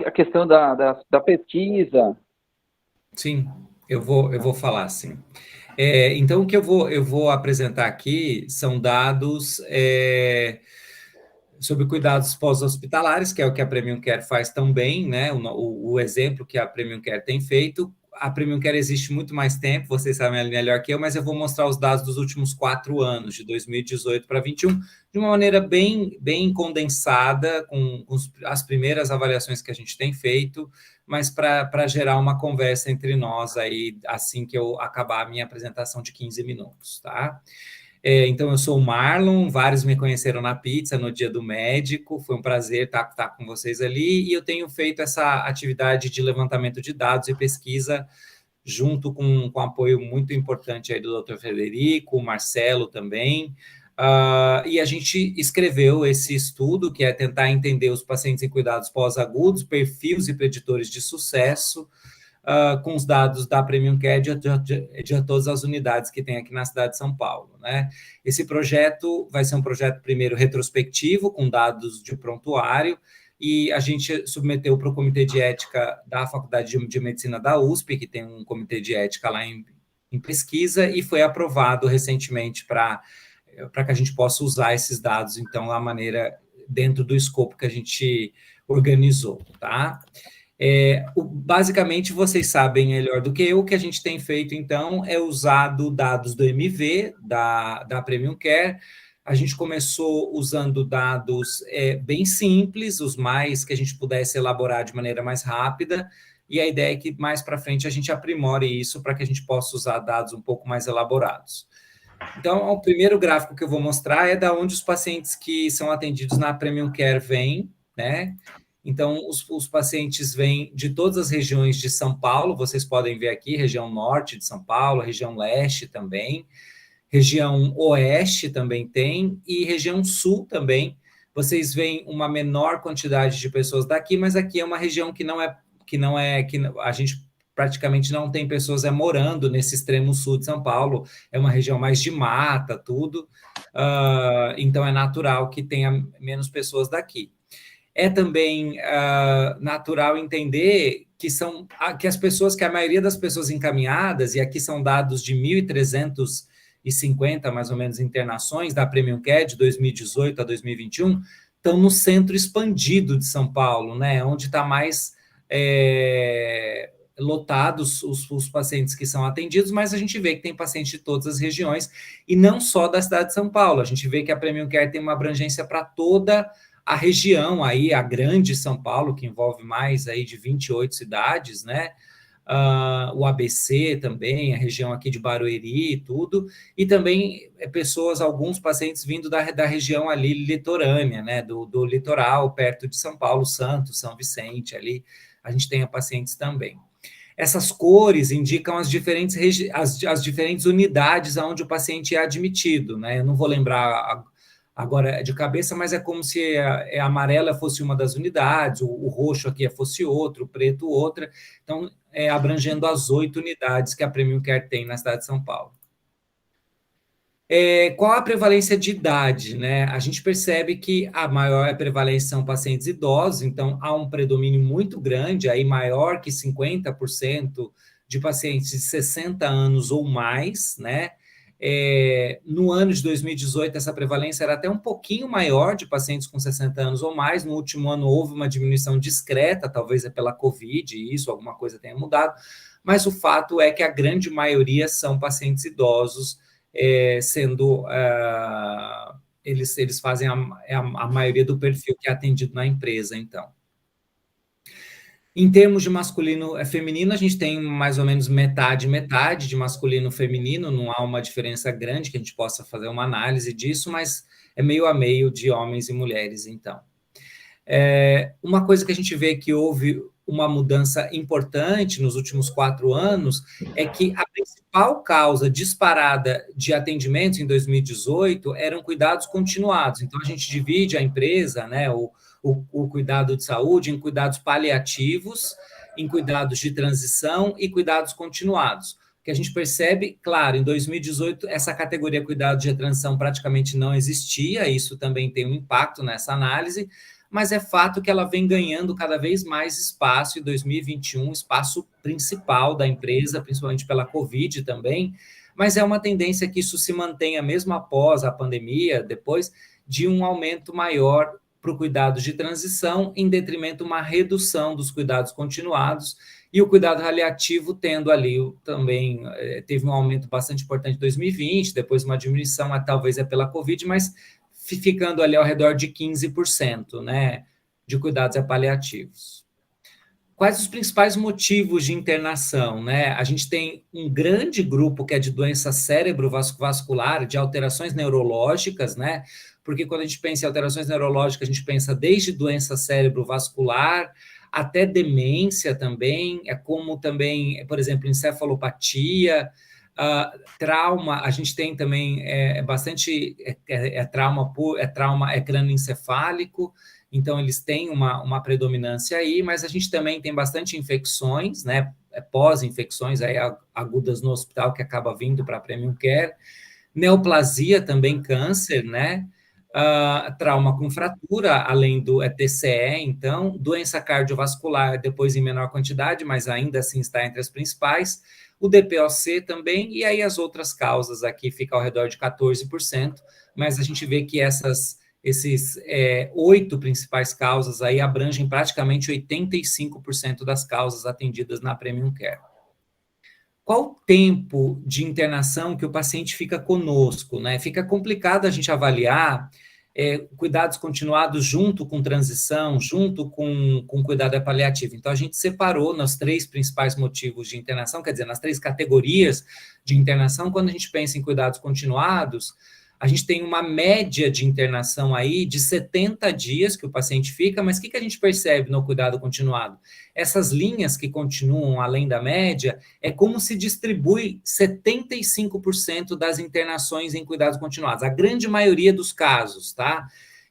a questão da pesquisa. Sim, eu vou falar sim. Então, o que eu vou apresentar aqui são dados sobre cuidados pós-hospitalares, que é o que a Premium Care faz tão bem, né? O exemplo que a Premium Care tem feito. A Premium Care existe muito mais tempo, vocês sabem melhor que eu, mas eu vou mostrar os dados dos últimos 4 anos, de 2018 para 2021, de uma maneira bem condensada, com as primeiras avaliações que a gente tem feito, mas para gerar uma conversa entre nós aí, assim que eu acabar a minha apresentação de 15 minutos, tá? Então, eu sou o Marlon, vários me conheceram na pizza no dia do médico, foi um prazer estar com vocês ali, e eu tenho feito essa atividade de levantamento de dados e pesquisa junto com apoio muito importante aí do Dr. Frederico, o Marcelo também, e a gente escreveu esse estudo, que é tentar entender os pacientes em cuidados pós-agudos, perfis e preditores de sucesso, com os dados da Premium Care de todas as unidades que tem aqui na cidade de São Paulo, né? Esse projeto vai ser um projeto, primeiro, retrospectivo, com dados de prontuário, e a gente submeteu para o Comitê de Ética da Faculdade de Medicina da USP, que tem um comitê de ética lá em pesquisa, e foi aprovado recentemente para que a gente possa usar esses dados, então, da maneira dentro do escopo que a gente organizou, tá? Basicamente, vocês sabem melhor do que eu, o que a gente tem feito, então, é usado dados do MV, da Premium Care. A gente começou usando dados bem simples, os mais que a gente pudesse elaborar de maneira mais rápida, e a ideia é que mais para frente a gente aprimore isso para que a gente possa usar dados um pouco mais elaborados. Então, o primeiro gráfico que eu vou mostrar é da onde os pacientes que são atendidos na Premium Care vêm, né? Então, os pacientes vêm de todas as regiões de São Paulo, vocês podem ver aqui, região norte de São Paulo, região leste também, região oeste também tem, e região sul também. Vocês veem uma menor quantidade de pessoas daqui, mas aqui é uma região que a gente praticamente não tem pessoas morando nesse extremo sul de São Paulo, é uma região mais de mata, tudo, então é natural que tenha menos pessoas daqui. É também natural entender que as pessoas, que a maioria das pessoas encaminhadas, e aqui são dados de 1.350, mais ou menos, internações da Premium Care de 2018 a 2021, estão no centro expandido de São Paulo, né? Onde está mais lotados os pacientes que são atendidos, mas a gente vê que tem pacientes de todas as regiões, e não só da cidade de São Paulo. A gente vê que a Premium Care tem uma abrangência para toda a região aí, a grande São Paulo, que envolve mais aí de 28 cidades, né? O ABC também, a região aqui de Barueri e tudo, e também alguns pacientes vindo da região ali litorânea, né? Do litoral, perto de São Paulo, Santos, São Vicente, ali a gente tem pacientes também. Essas cores indicam as diferentes unidades onde o paciente é admitido, né? Eu não vou lembrar agora de cabeça, mas é como se a amarela fosse uma das unidades, o roxo aqui fosse outro, o preto outra. Então, abrangendo as 8 unidades que a Premium Care tem na cidade de São Paulo. Qual a prevalência de idade, né? A gente percebe que a maior prevalência são pacientes idosos, então há um predomínio muito grande, aí maior que 50% de pacientes de 60 anos ou mais, né? No ano de 2018, essa prevalência era até um pouquinho maior de pacientes com 60 anos ou mais. No último ano houve uma diminuição discreta, talvez é pela Covid, isso, alguma coisa tenha mudado, mas o fato é que a grande maioria são pacientes idosos, sendo eles fazem a maioria do perfil que é atendido na empresa, então. Em termos de masculino e feminino, a gente tem mais ou menos metade de masculino e feminino, não há uma diferença grande que a gente possa fazer uma análise disso, mas é meio a meio de homens e mulheres, então. Uma coisa que a gente vê que houve uma mudança importante nos últimos 4 anos é que a principal causa disparada de atendimentos em 2018 eram cuidados continuados. Então, a gente divide a empresa, né, o cuidado de saúde, em cuidados paliativos, em cuidados de transição e cuidados continuados. O que a gente percebe, claro, em 2018, essa categoria cuidado de transição praticamente não existia, isso também tem um impacto nessa análise, mas é fato que ela vem ganhando cada vez mais espaço em 2021, espaço principal da empresa, principalmente pela Covid também, mas é uma tendência que isso se mantenha mesmo após a pandemia, depois de um aumento maior para o cuidado de transição, em detrimento de uma redução dos cuidados continuados, e o cuidado paliativo tendo ali também, teve um aumento bastante importante em 2020, depois uma diminuição, talvez é pela Covid, mas ficando ali ao redor de 15%, né, de cuidados paliativos. Quais os principais motivos de internação, né? A gente tem um grande grupo que é de doença cerebrovascular, de alterações neurológicas, né? Porque quando a gente pensa em alterações neurológicas, a gente pensa desde doença cerebrovascular até demência também, é como também, por exemplo, encefalopatia, trauma, a gente tem também bastante trauma crânioencefálico, então eles têm uma predominância aí, mas a gente também tem bastante infecções, né? Pós-infecções aí agudas no hospital que acaba vindo para a Premium Care, neoplasia também câncer, né? Trauma com fratura, além do TCE, então, doença cardiovascular, depois em menor quantidade, mas ainda assim está entre as principais, o DPOC também, e aí as outras causas aqui ficam ao redor de 14%, mas a gente vê que esses 8 principais causas aí abrangem praticamente 85% das causas atendidas na Premium Care. Qual o tempo de internação que o paciente fica conosco, né? Fica complicado a gente avaliar cuidados continuados junto com transição, junto com cuidado paliativo. Então, a gente separou nos 3 principais motivos de internação, quer dizer, nas 3 categorias de internação. Quando a gente pensa em cuidados continuados, a gente tem uma média de internação aí de 70 dias que o paciente fica, mas o que a gente percebe no cuidado continuado? Essas linhas que continuam além da média, é como se distribui 75% das internações em cuidados continuados, a grande maioria dos casos, tá?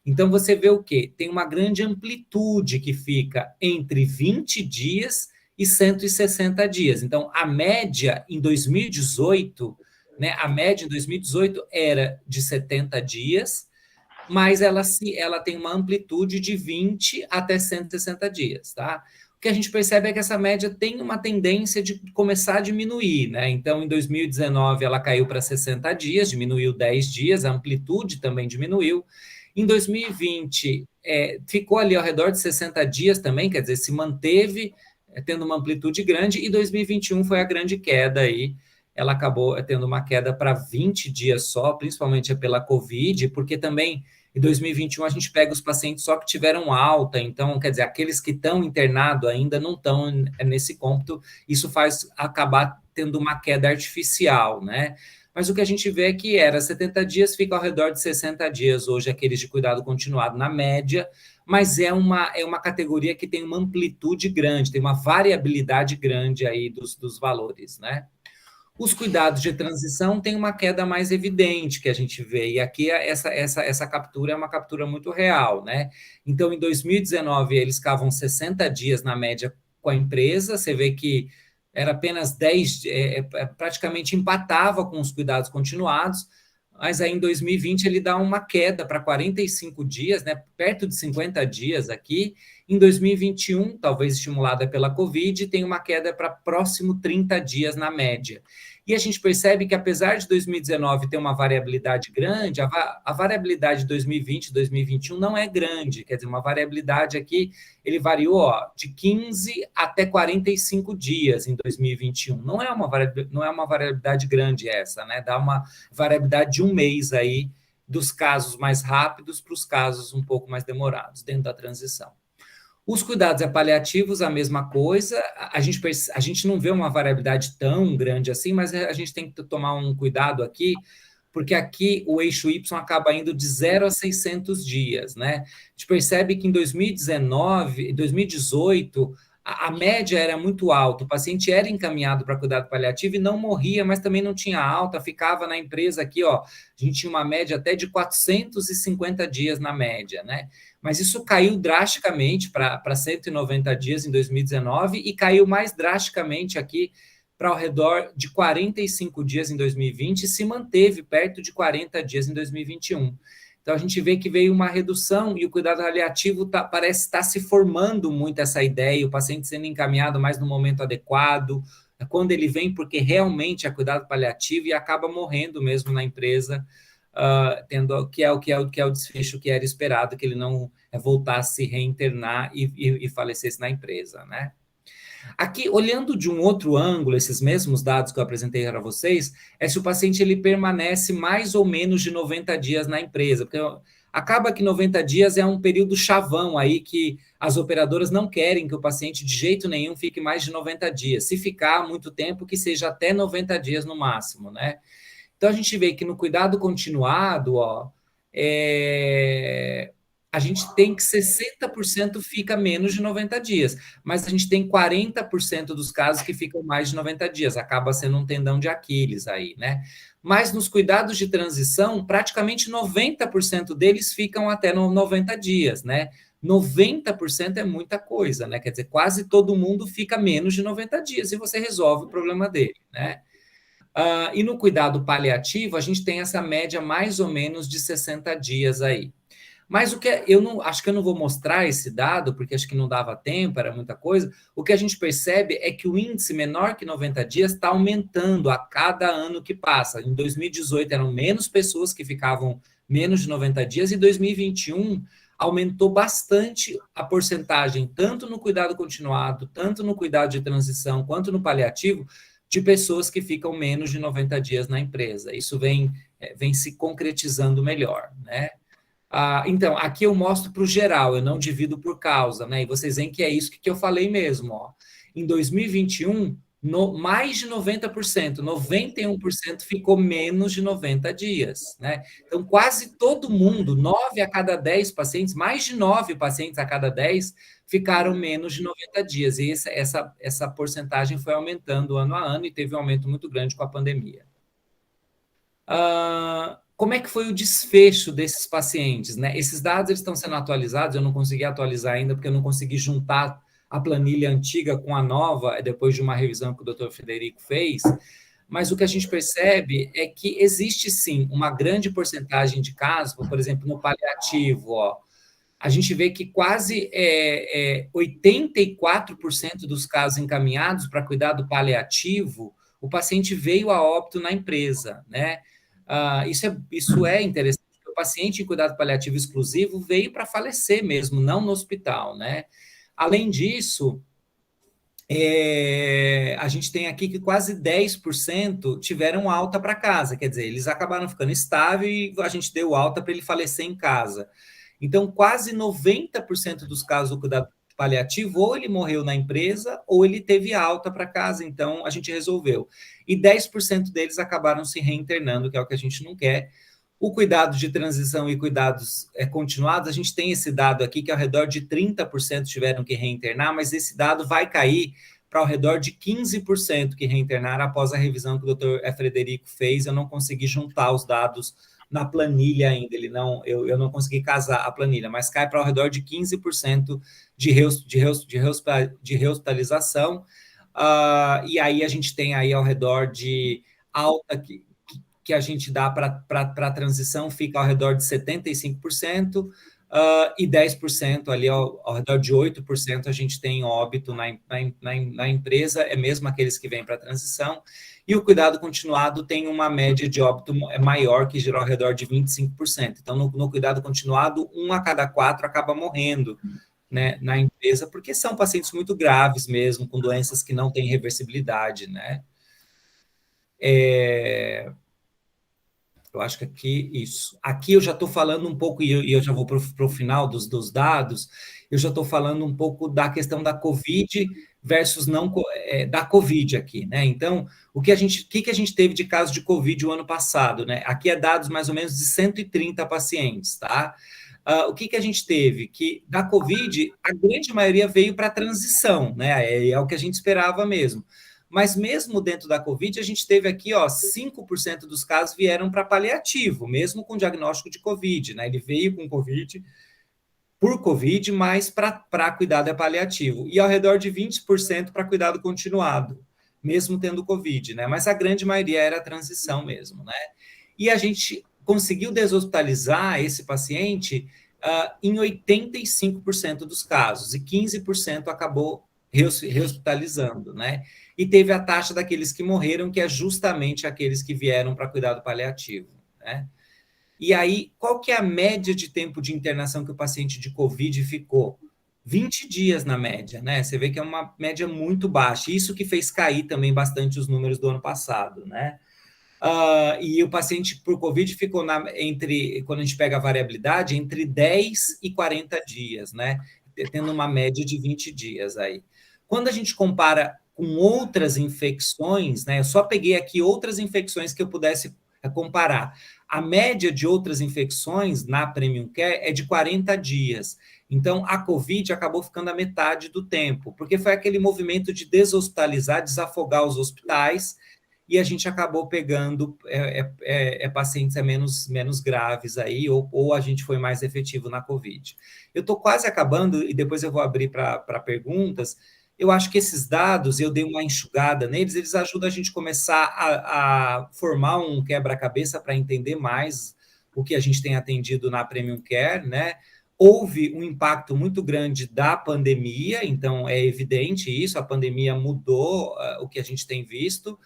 Então, você vê o quê? Tem uma grande amplitude que fica entre 20 dias e 160 dias. Então, a média em 2018... né, a média em 2018 era de 70 dias, mas ela tem uma amplitude de 20 até 160 dias, tá? O que a gente percebe é que essa média tem uma tendência de começar a diminuir, né? Então, em 2019, ela caiu para 60 dias, diminuiu 10 dias, a amplitude também diminuiu. Em 2020, ficou ali ao redor de 60 dias também, quer dizer, se manteve tendo uma amplitude grande, e 2021 foi a grande queda aí. Ela acabou tendo uma queda para 20 dias só, principalmente pela Covid, porque também em 2021 a gente pega os pacientes só que tiveram alta, então, quer dizer, aqueles que estão internados ainda não estão nesse cômputo, isso faz acabar tendo uma queda artificial, né? Mas o que a gente vê é que era 70 dias, fica ao redor de 60 dias hoje, aqueles de cuidado continuado na média, mas é uma categoria que tem uma amplitude grande, tem uma variabilidade grande aí dos valores, né? Os cuidados de transição têm uma queda mais evidente que a gente vê, e aqui essa captura é uma captura muito real, né? Então, em 2019, eles ficavam 60 dias na média com a empresa, você vê que era apenas 10, praticamente empatava com os cuidados continuados, mas aí em 2020 ele dá uma queda para 45 dias, né? Perto de 50 dias aqui. Em 2021, talvez estimulada pela Covid, tem uma queda para próximo 30 dias na média. E a gente percebe que, apesar de 2019 ter uma variabilidade grande, a variabilidade de 2020 e 2021 não é grande. Quer dizer, uma variabilidade aqui, ele variou de 15 até 45 dias em 2021. Não é uma variabilidade grande essa, né? Dá uma variabilidade de um mês aí, dos casos mais rápidos para os casos um pouco mais demorados, dentro da transição. Os cuidados paliativos, a mesma coisa, a gente não vê uma variabilidade tão grande assim, mas a gente tem que tomar um cuidado aqui, porque aqui o eixo Y acaba indo de 0 a 600 dias, né? A gente percebe que em 2019, 2018, a média era muito alta, o paciente era encaminhado para cuidado paliativo e não morria, mas também não tinha alta, ficava na empresa aqui, ó, a gente tinha uma média até de 450 dias na média, né? Mas isso caiu drasticamente para 190 dias em 2019 e caiu mais drasticamente aqui para ao redor de 45 dias em 2020 e se manteve perto de 40 dias em 2021. Então, a gente vê que veio uma redução e o cuidado paliativo parece estar se formando muito essa ideia, o paciente sendo encaminhado mais no momento adequado, quando ele vem porque realmente é cuidado paliativo e acaba morrendo mesmo na empresa, tendo que é o desfecho que era esperado, que ele não voltasse a se reinternar e falecesse na empresa, né? Aqui, olhando de um outro ângulo, esses mesmos dados que eu apresentei para vocês, é se o paciente ele permanece mais ou menos de 90 dias na empresa, porque acaba que 90 dias é um período chavão aí que as operadoras não querem que o paciente de jeito nenhum fique mais de 90 dias. Se ficar muito tempo, que seja até 90 dias no máximo, né? Então, a gente vê que no cuidado continuado, a gente tem que 60% fica menos de 90 dias, mas a gente tem 40% dos casos que ficam mais de 90 dias, acaba sendo um tendão de Aquiles aí, né? Mas nos cuidados de transição, praticamente 90% deles ficam até 90 dias, né? 90% é muita coisa, né? Quer dizer, quase todo mundo fica menos de 90 dias e você resolve o problema dele, né? E no cuidado paliativo, a gente tem essa média mais ou menos de 60 dias aí. Mas eu não acho que eu não vou mostrar esse dado, porque acho que não dava tempo, era muita coisa. O que a gente percebe é que o índice menor que 90 dias está aumentando a cada ano que passa. Em 2018 eram menos pessoas que ficavam menos de 90 dias, e em 2021 aumentou bastante a porcentagem, tanto no cuidado continuado, tanto no cuidado de transição, quanto no paliativo, de pessoas que ficam menos de 90 dias na empresa. Isso vem se concretizando melhor, né? Então, aqui eu mostro para o geral, eu não divido por causa, né? E vocês veem que é isso que eu falei mesmo, ó. Em 2021, mais de 90%, 91% ficou menos de 90 dias, né? Então, quase todo mundo, 9 a cada 10 pacientes, mais de 9 pacientes a cada 10 ficaram menos de 90 dias. E essa porcentagem foi aumentando ano a ano e teve um aumento muito grande com a pandemia. Como é que foi o desfecho desses pacientes, né? Esses dados eles estão sendo atualizados, eu não consegui atualizar ainda, porque eu não consegui juntar a planilha antiga com a nova, depois de uma revisão que o Dr. Frederico fez, mas o que a gente percebe é que existe, sim, uma grande porcentagem de casos, por exemplo, no paliativo, a gente vê que quase 84% dos casos encaminhados para cuidado paliativo, o paciente veio a óbito na empresa, né? Isso é interessante, porque o paciente em cuidado paliativo exclusivo veio para falecer mesmo, não no hospital, né? Além disso, a gente tem aqui que quase 10% tiveram alta para casa, quer dizer, eles acabaram ficando estáveis e a gente deu alta para ele falecer em casa. Então, quase 90% dos casos do cuidado paliativo, ou ele morreu na empresa, ou ele teve alta para casa, então a gente resolveu. E 10% deles acabaram se reinternando, que é o que a gente não quer. O cuidado de transição e cuidados continuados, a gente tem esse dado aqui, que ao redor de 30% tiveram que reinternar, mas esse dado vai cair para ao redor de 15% que reinternaram após a revisão que o Dr. Frederico fez. Eu não consegui juntar os dados na planilha ainda, eu não consegui casar a planilha, mas cai para ao redor de 15% de rehospitalização, e aí a gente tem aí ao redor de alta que a gente dá para a transição, fica ao redor de 75%, e 10% ali, ao redor de 8%, a gente tem óbito na empresa, é mesmo aqueles que vêm para a transição, e o cuidado continuado tem uma média de óbito maior, que gira ao redor de 25%. Então, no cuidado continuado, 1 a cada 4 acaba morrendo, né, na empresa, porque são pacientes muito graves mesmo, com doenças que não têm reversibilidade, né? Eu acho que aqui, isso. Aqui eu já estou falando um pouco, e eu já vou para o final dos dados, eu já estou falando um pouco da questão da Covid versus não da Covid aqui, né? Então, o que a gente teve de caso de Covid o ano passado, né? Aqui é dados mais ou menos de 130 pacientes, tá? O que a gente teve? Que da Covid, a grande maioria veio para a transição, né? É o que a gente esperava mesmo. Mas mesmo dentro da Covid, a gente teve aqui, 5% dos casos vieram para paliativo, mesmo com diagnóstico de Covid, né? Ele veio com Covid, por Covid, mas para cuidado paliativo. E ao redor de 20% para cuidado continuado, mesmo tendo Covid, né? Mas a grande maioria era a transição mesmo, né? E a gente conseguiu deshospitalizar esse paciente em 85% dos casos, e 15% acabou rehospitalizando, né? E teve a taxa daqueles que morreram, que é justamente aqueles que vieram para cuidado paliativo, né? E aí, qual que é a média de tempo de internação que o paciente de COVID ficou? 20 dias na média, né? Você vê que é uma média muito baixa. Isso que fez cair também bastante os números do ano passado, né? E o paciente por COVID ficou entre, quando a gente pega a variabilidade, entre 10 e 40 dias, né? Tendo uma média de 20 dias aí. Quando a gente compara com outras infecções, né? Eu só peguei aqui outras infecções que eu pudesse comparar. A média de outras infecções na Premium Care é de 40 dias. Então, a COVID acabou ficando a metade do tempo, porque foi aquele movimento de deshospitalizar, desafogar os hospitais, e a gente acabou pegando pacientes menos graves aí, ou a gente foi mais efetivo na COVID. Eu estou quase acabando, e depois eu vou abrir para perguntas. Eu acho que esses dados, eu dei uma enxugada neles, eles ajudam a gente começar a formar um quebra-cabeça para entender mais o que a gente tem atendido na Premium Care, né? Houve um impacto muito grande da pandemia, então é evidente isso, a pandemia mudou o que a gente tem visto,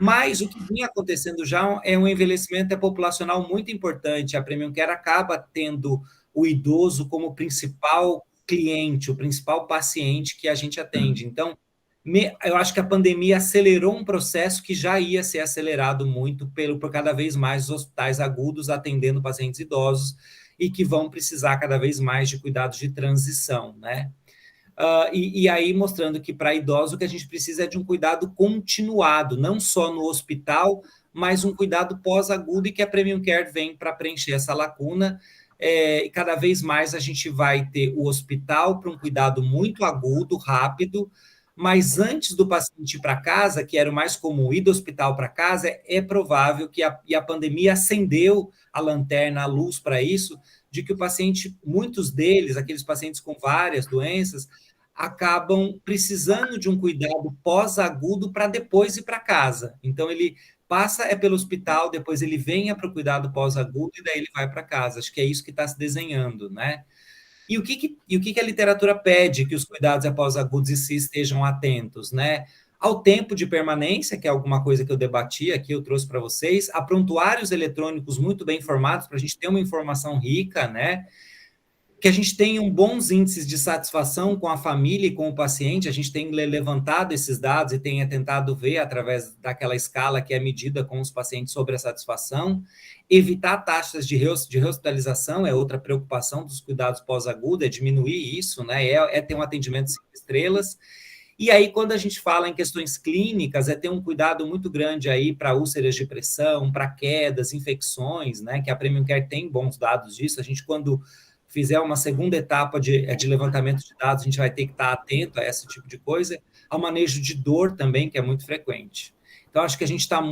mas o que vinha acontecendo já é um envelhecimento populacional muito importante. A Premium Care acaba tendo o idoso como principal cliente, o principal paciente que a gente atende. Então, eu acho que a pandemia acelerou um processo que já ia ser acelerado muito por cada vez mais os hospitais agudos atendendo pacientes idosos e que vão precisar cada vez mais de cuidados de transição, né? E aí mostrando que para idosos o que a gente precisa é de um cuidado continuado, não só no hospital, mas um cuidado pós-agudo, e que a Premium Care vem para preencher essa lacuna. E cada vez mais a gente vai ter o hospital para um cuidado muito agudo, rápido, mas antes do paciente ir para casa, que era o mais comum, ir do hospital para casa, é provável que a pandemia acendeu a lanterna, a luz para isso, de que o paciente, muitos deles, aqueles pacientes com várias doenças, acabam precisando de um cuidado pós-agudo para depois ir para casa. Então, ele passa pelo hospital, depois ele venha para o cuidado pós-agudo e daí ele vai para casa. Acho que é isso que está se desenhando, né? E o que a literatura pede que os cuidados pós-agudos em si estejam atentos, né? Ao tempo de permanência, que é alguma coisa que eu debati aqui, eu trouxe para vocês, a prontuários eletrônicos muito bem informados, para a gente ter uma informação rica, né? Que a gente tenha bons índices de satisfação com a família e com o paciente. A gente tem levantado esses dados e tem tentado ver através daquela escala que é medida com os pacientes sobre a satisfação. Evitar taxas de rehospitalização é outra preocupação dos cuidados pós-agudo, é diminuir isso, né? É ter um atendimento 5 estrelas. E aí, quando a gente fala em questões clínicas, é ter um cuidado muito grande aí para úlceras de pressão, para quedas, infecções, né? Que a Premium Care tem bons dados disso. A gente, quando fizer uma segunda etapa de levantamento de dados, a gente vai ter que estar atento a esse tipo de coisa, ao manejo de dor também, que é muito frequente. Então, acho que a gente está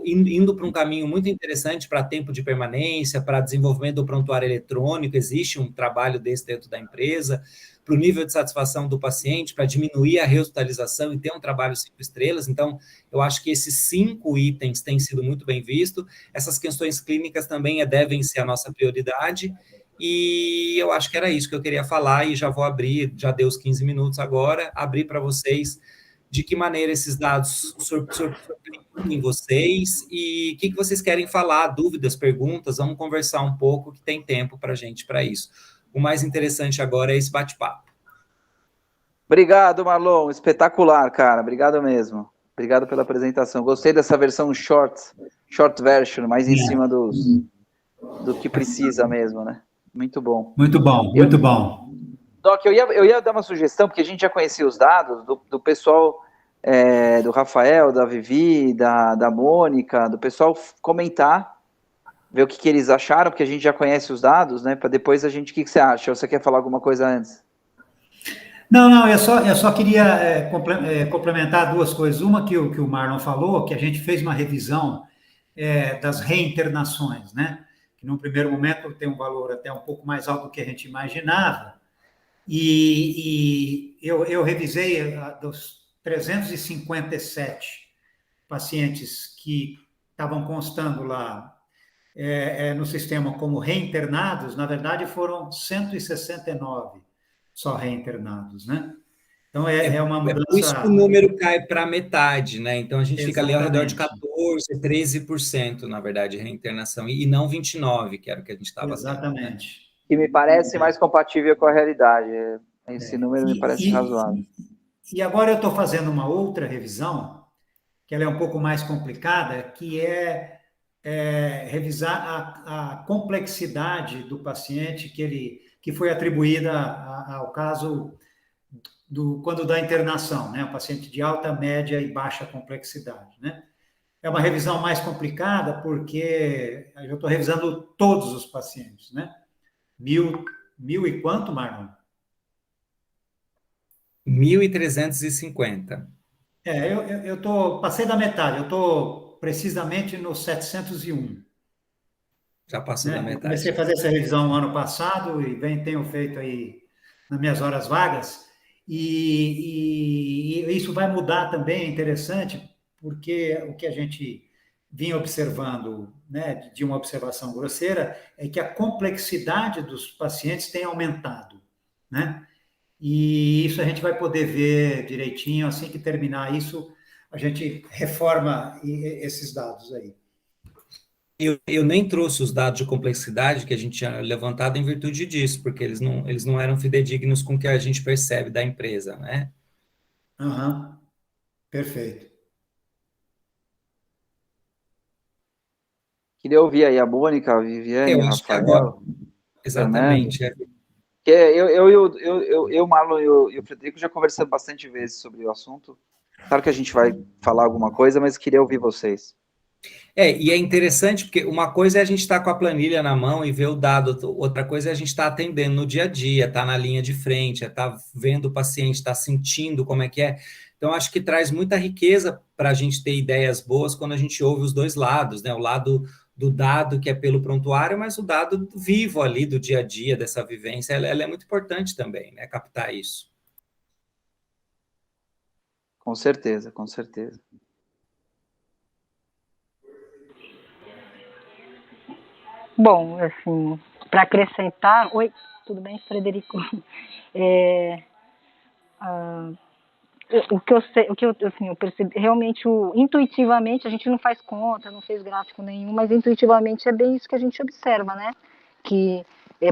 indo para um caminho muito interessante para tempo de permanência, para desenvolvimento do prontuário eletrônico. Existe um trabalho desse dentro da empresa, para o nível de satisfação do paciente, para diminuir a rehospitalização e ter um trabalho 5 estrelas. Então, eu acho que esses 5 itens têm sido muito bem vistos. Essas questões clínicas também devem ser a nossa prioridade. E eu acho que era isso que eu queria falar, e já vou abrir, já deu os 15 minutos agora, abrir para vocês de que maneira esses dados surpreendem vocês e o que vocês querem falar, dúvidas, perguntas, vamos conversar um pouco, que tem tempo para a gente para isso. O mais interessante agora é esse bate-papo. Obrigado, Marlon, espetacular, cara, obrigado mesmo. Obrigado pela apresentação. Gostei dessa versão short version, mais em cima do que precisa mesmo, né? Muito bom. Muito bom, muito bom. Doc, eu ia dar uma sugestão, porque a gente já conhecia os dados do pessoal, do Rafael, da Vivi, da Mônica, do pessoal comentar, ver o que eles acharam, porque a gente já conhece os dados, né? Para depois a gente, o que você acha? Ou você quer falar alguma coisa antes? Não, eu só queria complementar duas coisas. Uma que o Marlon falou, que a gente fez uma revisão das reinternações, né? Que num primeiro momento tem um valor até um pouco mais alto do que a gente imaginava, e eu revisei dos 357 pacientes que estavam constando lá no sistema como reinternados, na verdade foram 169 só reinternados, né? Então é uma Por isso que o mudança. número cai para metade, né? Então a gente fica ali ao redor de Exatamente, 14, 13%, na verdade, reinternação, e não 29%, que era o que a gente estava tendo, né? exatamente. Que me parece mais compatível com a realidade. Esse número me parece E, razoável. e agora eu estou fazendo uma outra revisão, que ela é um pouco mais complicada, que revisar a complexidade do paciente que foi atribuída ao caso quando da internação, né? O paciente de alta, média e baixa complexidade, né? É uma revisão mais complicada porque eu estou revisando todos os pacientes, né? Mil e quanto, Marlon? 1.350. Passei da metade, eu estou precisamente no 701. Já passou da Né? Eu comecei a metade. fazer essa revisão no ano passado e tenho feito aí nas minhas horas vagas, e isso vai mudar também, é interessante, porque o que a gente vinha observando, né, de uma observação grosseira, é que a complexidade dos pacientes tem aumentado, né? E isso a gente vai poder ver direitinho, assim que terminar isso, a gente reforma esses dados aí. Eu nem trouxe os dados de complexidade que a gente tinha levantado em virtude disso, porque eles não eram fidedignos com o que a gente percebe da empresa, né? Aham, perfeito. Queria ouvir aí a Mônica, a Viviane, Eu o acho que agora, Rafael, o Fernando. exatamente. Que eu, Marlon e o Frederico já conversamos bastante vezes sobre o assunto. Claro que a gente vai falar alguma coisa, mas queria ouvir vocês. E é interessante porque uma coisa é a gente estar com a planilha na mão e ver o dado, outra coisa é a gente estar atendendo no dia a dia, estar na linha de frente, estar vendo o paciente, estar sentindo como é que é. Então, acho que traz muita riqueza para a gente ter ideias boas quando a gente ouve os dois lados, né? O lado do dado que é pelo prontuário, mas o dado vivo ali do dia a dia, dessa vivência, ela é muito importante também, né? Captar isso. Com certeza, com certeza. Bom, assim, para acrescentar... Oi, tudo bem, Frederico? O que eu sei, assim, eu percebi, realmente, intuitivamente, a gente não faz conta, não fez gráfico nenhum, mas intuitivamente é bem isso que a gente observa, né? Que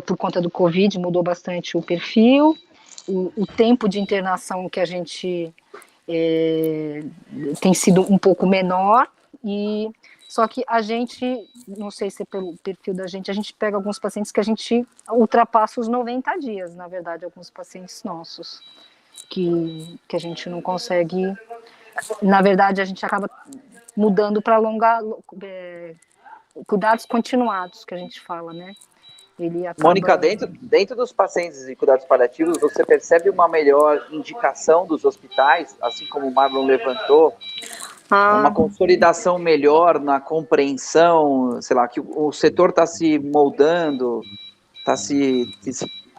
por conta do Covid mudou bastante o perfil, o tempo de internação que a gente tem sido um pouco menor, só que a gente, não sei se é pelo perfil da gente, a gente pega alguns pacientes que a gente ultrapassa os 90 dias, na verdade, alguns pacientes nossos, que a gente não consegue, na verdade, a gente acaba mudando para cuidados continuados, que a gente fala, né? Ele acaba... Mônica, dentro dos pacientes em cuidados paliativos, você percebe uma melhor indicação dos hospitais, assim como o Marlon levantou, uma consolidação melhor na compreensão, sei lá, que o setor está se moldando,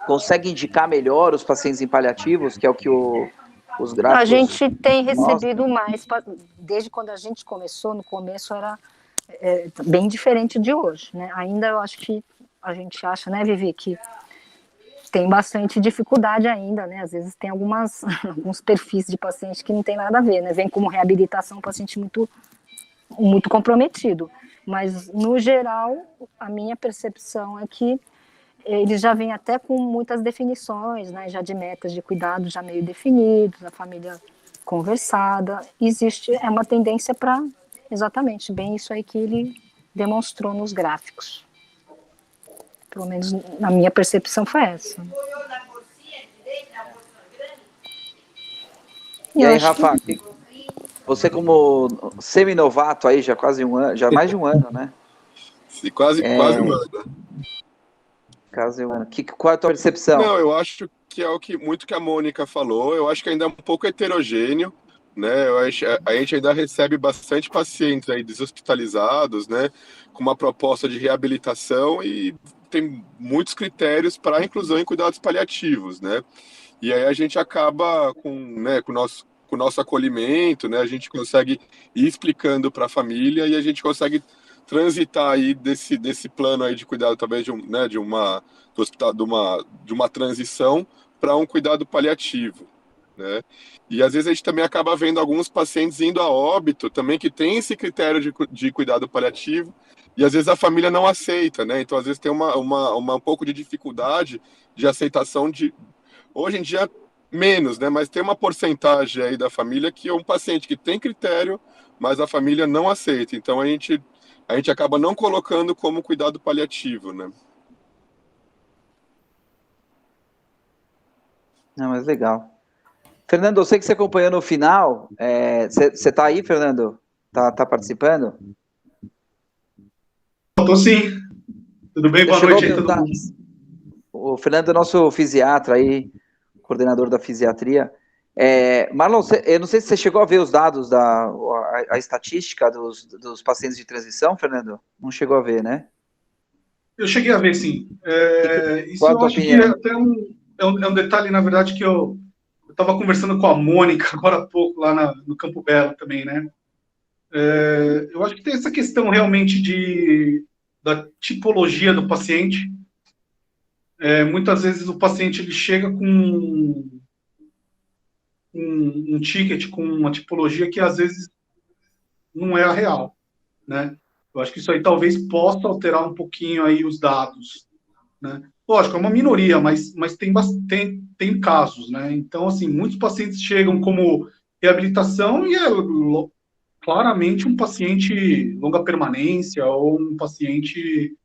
consegue indicar melhor os pacientes em paliativos, que é o que os gráficos... A gente tem recebido mais, desde quando a gente começou, no começo era bem diferente de hoje, né? Ainda eu acho que a gente acha, né, Vivi, que tem bastante dificuldade ainda, né? Às vezes tem alguns perfis de paciente que não tem nada a ver, né? Vem como reabilitação, um paciente muito, muito comprometido. Mas, no geral, a minha percepção é que eles já vêm até com muitas definições, né? Já de metas de cuidado já meio definidos, a família conversada. É uma tendência para exatamente bem isso aí que ele demonstrou nos gráficos. Pelo menos na minha percepção foi essa. E aí, Rafa, você como semi-novato aí, já quase um ano, já mais de um ano, né? Quase um ano. Quase um ano. Qual é a tua percepção? Não, eu acho que é muito que a Mônica falou, eu acho que ainda é um pouco heterogêneo, né? A gente ainda recebe bastante pacientes aí deshospitalizados, né? Com uma proposta de reabilitação e tem muitos critérios para inclusão em cuidados paliativos, né? E aí a gente acaba com o nosso acolhimento, né? A gente consegue ir explicando para a família e a gente consegue transitar aí desse plano aí de cuidado, talvez de uma transição para um cuidado paliativo, né? E às vezes a gente também acaba vendo alguns pacientes indo a óbito também que tem esse critério de cuidado paliativo e às vezes a família não aceita, né? Então às vezes tem um pouco de dificuldade de aceitação hoje em dia menos, né? Mas tem uma porcentagem aí da família que é um paciente que tem critério, mas a família não aceita. Então a gente acaba não colocando como cuidado paliativo, né? Não, mas legal. Fernando, eu sei que você acompanhou no final. Você está aí, Fernando? Tá participando? Estou sim. Tudo bem? Boa noite aí, todo mundo. O Fernando é nosso fisiatra aí, coordenador da fisiatria. Marlon, eu não sei se você chegou a ver os dados a estatística dos pacientes de transição, Fernando? Não chegou a ver, né? Eu cheguei a ver, sim. Isso Qual a eu tua acho opinião? que é um detalhe, na verdade, que eu estava conversando com a Mônica agora há pouco, lá no Campo Belo também, né? Eu acho que tem essa questão realmente da tipologia do paciente. Muitas vezes o paciente ele chega com um ticket, com uma tipologia que às vezes não é a real, né? Eu acho que isso aí talvez possa alterar um pouquinho aí os dados, né? Lógico, é uma minoria, mas tem casos, né? Então, assim, muitos pacientes chegam como reabilitação e claramente um paciente longa permanência ou um paciente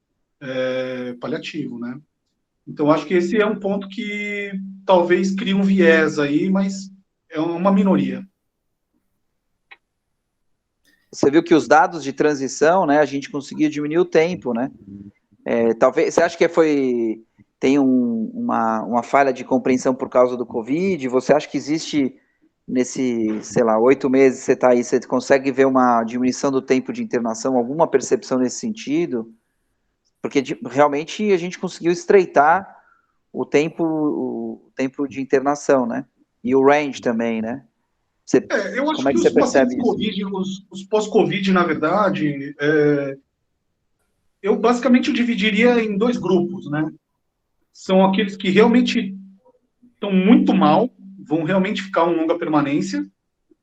paliativo, né? Então, acho que esse é um ponto que talvez crie um viés aí, mas é uma minoria. Você viu que os dados de transição, né, a gente conseguiu diminuir o tempo, né? Talvez, você acha que tem uma falha de compreensão por causa do Covid? Você acha que existe nesse, sei lá, 8 meses que você está aí, você consegue ver uma diminuição do tempo de internação, alguma percepção nesse sentido? Porque realmente a gente conseguiu estreitar o tempo de internação, né? E o range também, né? Eu acho como é que que você os percebe pacientes COVID, os pós-Covid, na verdade, eu basicamente dividiria em 2 grupos, né? São aqueles que realmente estão muito mal, vão realmente ficar em longa permanência,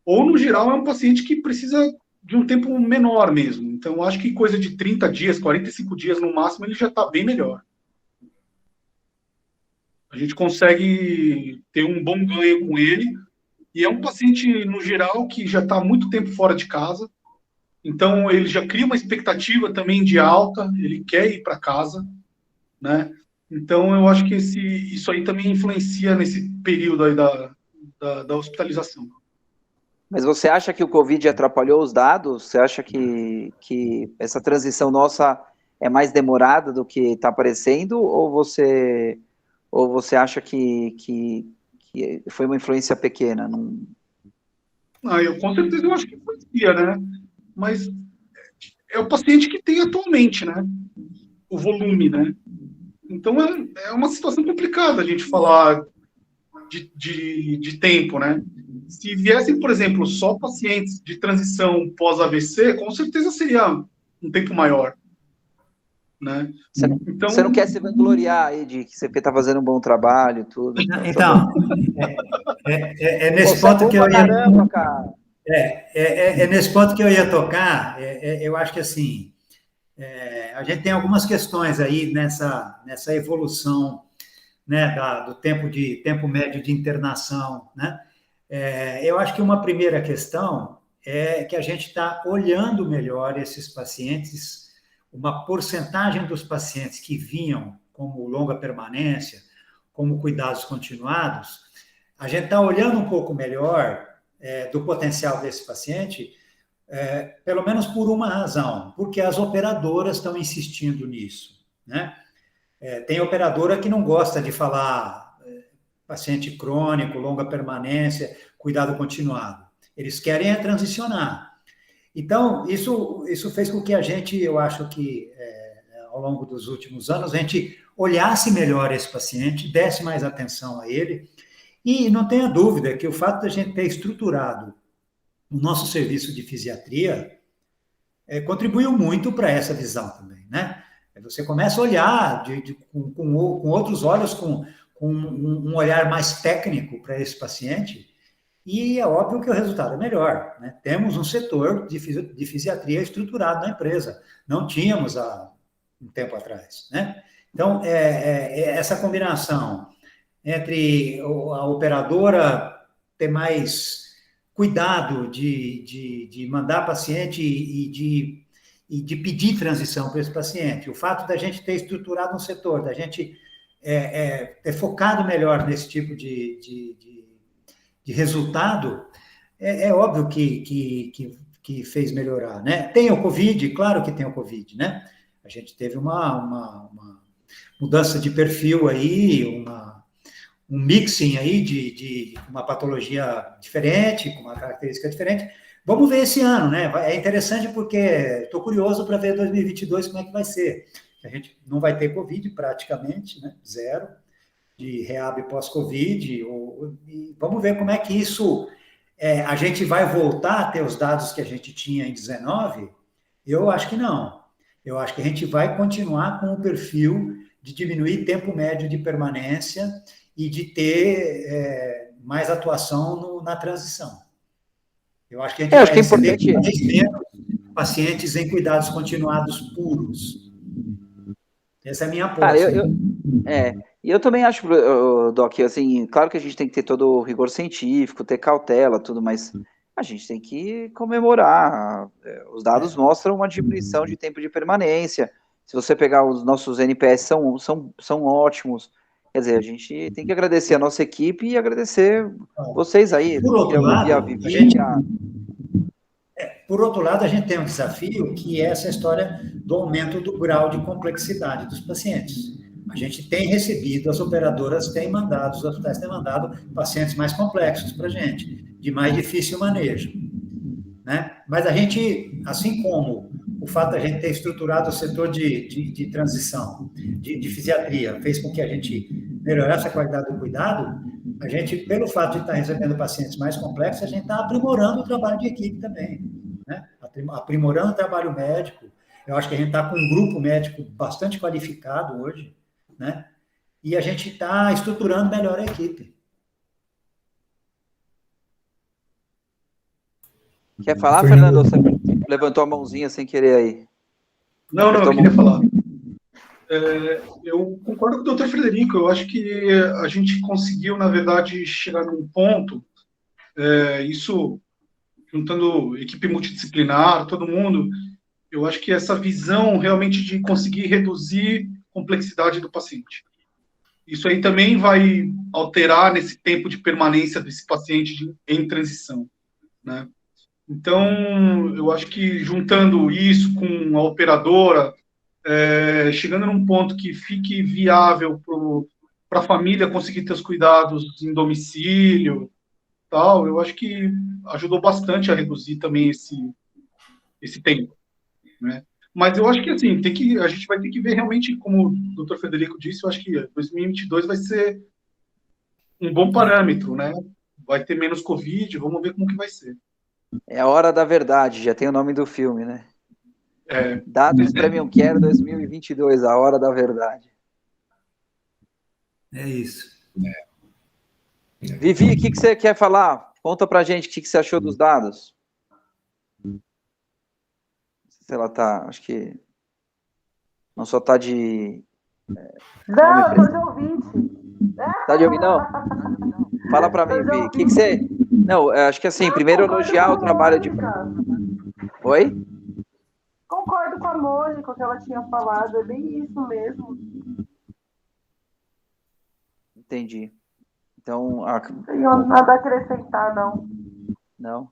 ou, no geral, é um paciente que precisa de um tempo menor mesmo. Então, eu acho que coisa de 30 dias, 45 dias no máximo, ele já está bem melhor. A gente consegue ter um bom ganho com ele, e é um paciente, no geral, que já está há muito tempo fora de casa, então ele já cria uma expectativa também de alta, ele quer ir para casa, né? Então eu acho que isso aí também influencia nesse período aí da hospitalização. Mas você acha que o Covid atrapalhou os dados? Você acha que essa transição nossa é mais demorada do que está aparecendo? Ou você acha que foi uma influência pequena? Não... Com certeza eu acho que influencia, né? Mas é o paciente que tem atualmente, né? O volume, né? Então é uma situação complicada a gente falar de tempo, né? Se viessem, por exemplo, só pacientes de transição pós-AVC, com certeza seria um tempo maior, né? Então, você não quer se vangloriar aí de que você está fazendo um bom trabalho e tudo. Então, nesse ponto que eu ia... Caramba, cara. Nesse ponto que eu ia tocar, eu acho que assim, a gente tem algumas questões aí nessa evolução, né, do tempo médio de internação, né? Eu acho que uma primeira questão é que a gente está olhando melhor esses pacientes, uma porcentagem dos pacientes que vinham como longa permanência, como cuidados continuados, a gente está olhando um pouco melhor do potencial desse paciente, pelo menos por uma razão, porque as operadoras estão insistindo nisso, né? Tem operadora que não gosta de falar paciente crônico, longa permanência, cuidado continuado. Eles querem transicionar. Então, isso fez com que a gente, eu acho que, ao longo dos últimos anos, a gente olhasse melhor esse paciente, desse mais atenção a ele, e não tenha dúvida que o fato de a gente ter estruturado o nosso serviço de fisiatria contribuiu muito para essa visão também, né? Você começa a olhar com outros olhos, com um olhar mais técnico para esse paciente, e é óbvio que o resultado é melhor, né? Temos um setor de fisiatria estruturado na empresa, não tínhamos há um tempo atrás, né? Então, essa combinação entre a operadora ter mais cuidado de mandar paciente e de pedir transição para esse paciente, o fato da gente ter estruturado um setor, da gente ter focado melhor nesse tipo de resultado, é óbvio que fez melhorar, né? Tem o Covid, claro que tem o Covid, né? A gente teve uma mudança de perfil aí, um mixing aí de uma patologia diferente, com uma característica diferente. Vamos ver esse ano, né? É interessante porque estou curioso para ver 2022 como é que vai ser. A gente não vai ter Covid praticamente, né? Zero de reab pós-Covid. Vamos ver como é que isso... a gente vai voltar a ter os dados que a gente tinha em 19? Eu acho que não. Eu acho que a gente vai continuar com o perfil de diminuir tempo médio de permanência e de ter mais atuação na transição. Eu acho que a gente vai receber mais menos pacientes em cuidados continuados puros. Essa é a minha aposta. E eu também acho, Doc, assim, claro que a gente tem que ter todo o rigor científico, ter cautela, tudo, mas a gente tem que comemorar. Os dados mostram uma diminuição de tempo de permanência. Se você pegar os nossos NPS, são ótimos. Quer dizer, a gente tem que agradecer a nossa equipe e agradecer vocês aí. Por outro lado, a gente tem um desafio que é essa história do aumento do grau de complexidade dos pacientes. A gente tem recebido, as operadoras têm mandado, os hospitais têm mandado pacientes mais complexos para a gente, de mais difícil manejo, né? Mas a gente, assim como o fato de a gente ter estruturado o setor de transição, de fisiatria, fez com que a gente melhorasse a qualidade do cuidado, a gente, pelo fato de estar recebendo pacientes mais complexos, a gente está aprimorando o trabalho de equipe também, né? Aprimorando o trabalho médico. Eu acho que a gente está com um grupo médico bastante qualificado hoje, né? E a gente está estruturando melhor a equipe. Quer falar, Fernando? Você levantou a mãozinha sem querer aí. Não, eu queria falar. Eu concordo com o Dr. Frederico. Eu acho que a gente conseguiu, na verdade, chegar num ponto, isso juntando equipe multidisciplinar, todo mundo, eu acho que essa visão realmente de conseguir reduzir a complexidade do paciente. Isso aí também vai alterar nesse tempo de permanência desse paciente em transição, né? Então, eu acho que juntando isso com a operadora, chegando num ponto que fique viável para a família conseguir ter os cuidados em domicílio, tal, eu acho que ajudou bastante a reduzir também esse tempo, né? Mas eu acho que, assim, a gente vai ter que ver realmente, como o Dr. Frederico disse, eu acho que 2022 vai ser um bom parâmetro, né? Vai ter menos Covid, vamos ver como que vai ser. É a hora da verdade, já tem o nome do filme, né? Dados Premium Care 2022, a hora da verdade. É isso. Vivi, o que você quer falar? Conta pra gente o que você achou dos dados. Se ela tá, acho que não só tá de... Não, eu tô de ouvinte. Tá de ouvinte, não? Fala pra mim, Vi, o que você... Não, acho que assim, primeiro elogiar o trabalho de... Oi? Concordo com a Mônica, o que ela tinha falado, é bem isso mesmo. Entendi. Então... Não tenho nada a acrescentar, não. Não?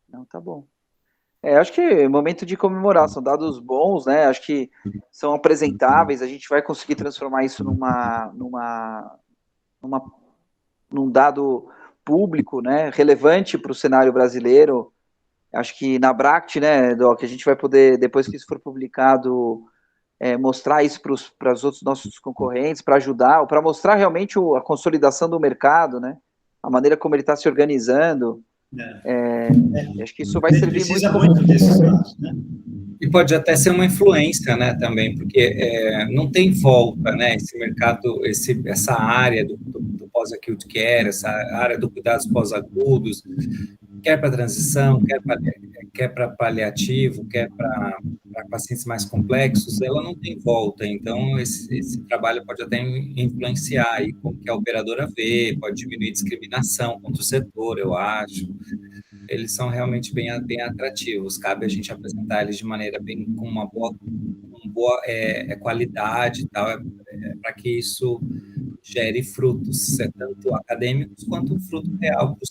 Não, tá bom. Acho que é momento de comemorar, são dados bons, né? Acho que são apresentáveis, a gente vai conseguir transformar isso num dado público, né? Relevante para o cenário brasileiro. Acho que na Bract, né, Doc, a gente vai poder, depois que isso for publicado, mostrar isso para os outros nossos concorrentes, para ajudar, ou para mostrar realmente a consolidação do mercado, né? A maneira como ele está se organizando. Acho que isso vai servir precisa muito. muito desses dados, né? E pode até ser uma influência, né, também, porque não tem volta, né, esse mercado, essa área do pós-acute care, essa área do cuidados pós-agudos, quer para transição, quer para paliativo, quer para pacientes mais complexos, ela não tem volta. Então, esse trabalho pode até influenciar aí como que a operadora vê, pode diminuir discriminação contra o setor, eu acho. Eles são realmente bem atrativos. Cabe a gente apresentar eles de maneira com uma boa qualidade e tal, para que isso gere frutos, tanto acadêmicos quanto fruto real para o